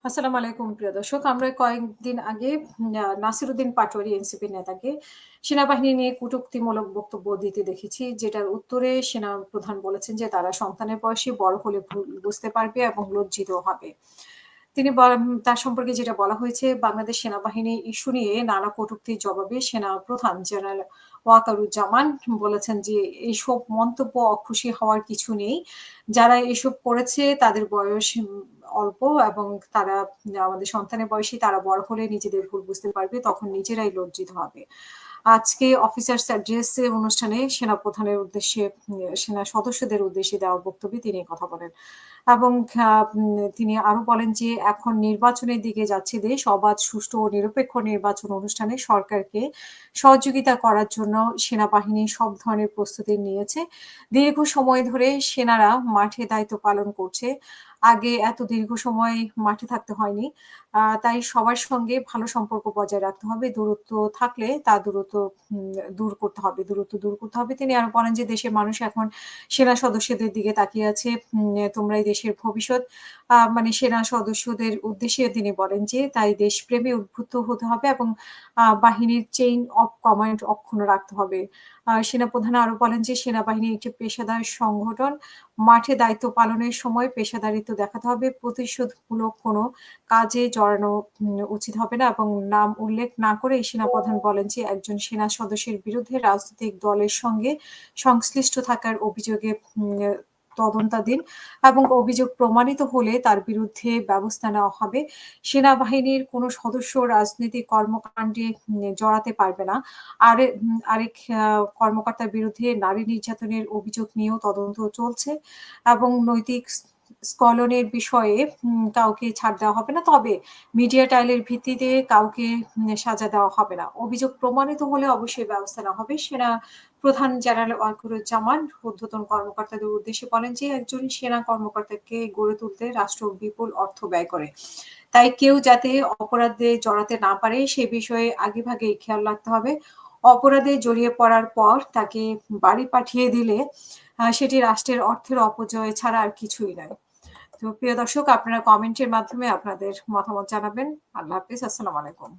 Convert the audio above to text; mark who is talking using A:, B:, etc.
A: আসসালামু আলাইকুম প্রিয় দর্শক। আমরা কয়েকদিন আগে নাসিরুদ্দিন পাটোয়ারি এনসিপি নেতাকে সেনাবাহিনী নিয়ে কটূক্তিমূলক বক্তব্য দিতে দেখেছি। যেটার উত্তরে সেনাপ্রধান বলেছেন যে, তারা সন্তানের বয়সী বড় হলে ভুল বুঝতে পারবে এবং লজ্জিত হবে। তিনি তার সম্পর্কে যেটা বলা হয়েছে, বাংলাদেশ সেনাবাহিনী ইস্যু নিয়ে নানা কটূক্তির জবাবে সেনাপ্রধান জেনারেল ওয়াকারুজ্জামান বলেছেন যে, এইসব মন্তব্য অখুশি হওয়ার কিছু নেই। যারা এসব করেছে তাদের বয়স অল্প এবং তারা আমাদের সন্তানের বয়সী তারা বড় হলে নিজেদের ভুল বুঝতে পারবে, তখন নিজেরাই লজ্জিত হবে। আজকে অফিসার্স অ্যাড্রেস অনুষ্ঠানে সেনাপ্রধানের উদ্দেশ্যে সেনা সদস্যদের উদ্দেশ্যে দেওয়া বক্তব্যে তিনি এ কথা বলেন। এবং তিনি আরো বলেন যে, এখন নির্বাচনের দিকে যাচ্ছে দেশ। অবাধ, সুষ্ঠু ও নিরপেক্ষ নির্বাচন অনুষ্ঠানে সরকারকে সহযোগিতা করার জন্য সেনাবাহিনী সব ধরনের প্রস্তুতি নিয়েছে। দীর্ঘ সময় ধরে সেনারা মাঠে দায়িত্ব পালন করছে। আগে এত দীর্ঘ সময় মাঠে থাকতে হয়নি। তাই সবার সঙ্গে ভালো সম্পর্ক বজায় রাখতে হবে। দূরত্ব থাকলে তা দূরত্ব দূর করতে হবে। তিনি আরো বলেন যে, দেশের মানুষ এখন সেনা সদস্যদের দিকে তাকিয়ে আছে। তোমরাই দেশের ভবিষ্যৎ। মানে সেনা সদস্যদের উদ্দেশ্যে তিনি বলেন যে, তাই দেশপ্রেমে উদ্বুদ্ধ হতে হবে এবং বাহিনীর চেইন অফ কমান্ড অক্ষুণ্ণ রাখতে হবে। সেনাপ্রধান আরো বলেন যে, সেনাবাহিনী একটি পেশাদার সংগঠন। মাঠে দায়িত্ব পালনের সময় পেশাদারিত্ব দেখাতে হবে। প্রতিশোধমূলক কোনো কাজে জড়ানো উচিত হবে না এবং নাম উল্লেখ না করে সেনাপ্রধান বলেন যে, একজন সেনা সদস্যের বিরুদ্ধে রাজনৈতিক দলের সঙ্গে সংশ্লিষ্ট থাকার অভিযোগে তদন্তাধীন এবং অভিযোগ প্রমাণিত হলে তার বিরুদ্ধে ব্যবস্থা নেওয়া হবে। সেনাবাহিনীর কোনো সদস্য রাজনৈতিক কর্মকাণ্ডে জড়াতে পারবে না। আরেক কর্মকর্তার বিরুদ্ধে নারী নির্যাতনের অভিযোগ নিয়েও তদন্ত চলছে এবং নৈতিক স্খলনের বিষয়ে কাউকে ছাড় দেওয়া হবে না। তবে মিডিয়া ট্রায়ালের ভিত্তিতে কাউকে সাজা দেওয়া হবে না। অভিযোগ প্রমাণিত হলে অবশ্যই ব্যবস্থা নেওয়া হবে। সেনা প্রধান জেনারেল ওয়াকারুজ্জামান ঊর্ধ্বতন কর্মকর্তাদের উদ্দেশ্যে বলেন যে, একজন সেনা কর্মকর্তাকে গড়ে তুলতে রাষ্ট্র বিপুল অর্থ ব্যয় করে। তাই কেউ যাতে অপরাধে জড়াতে না পারে সে বিষয়ে আগেভাগেই খেয়াল রাখতে হবে। অপরাধে জড়িয়ে পড়ার পর তাকে বাড়ি পাঠিয়ে দিলে সেটি রাষ্ট্রের অর্থের অপচয় ছাড়া আর কিছুই নয়। তো প্রিয় দর্শক, আপনারা কমেন্টের মাধ্যমে আপনাদের মতামত জানাবেন। আল্লাহ হাফেজ। আসসালামু আলাইকুম।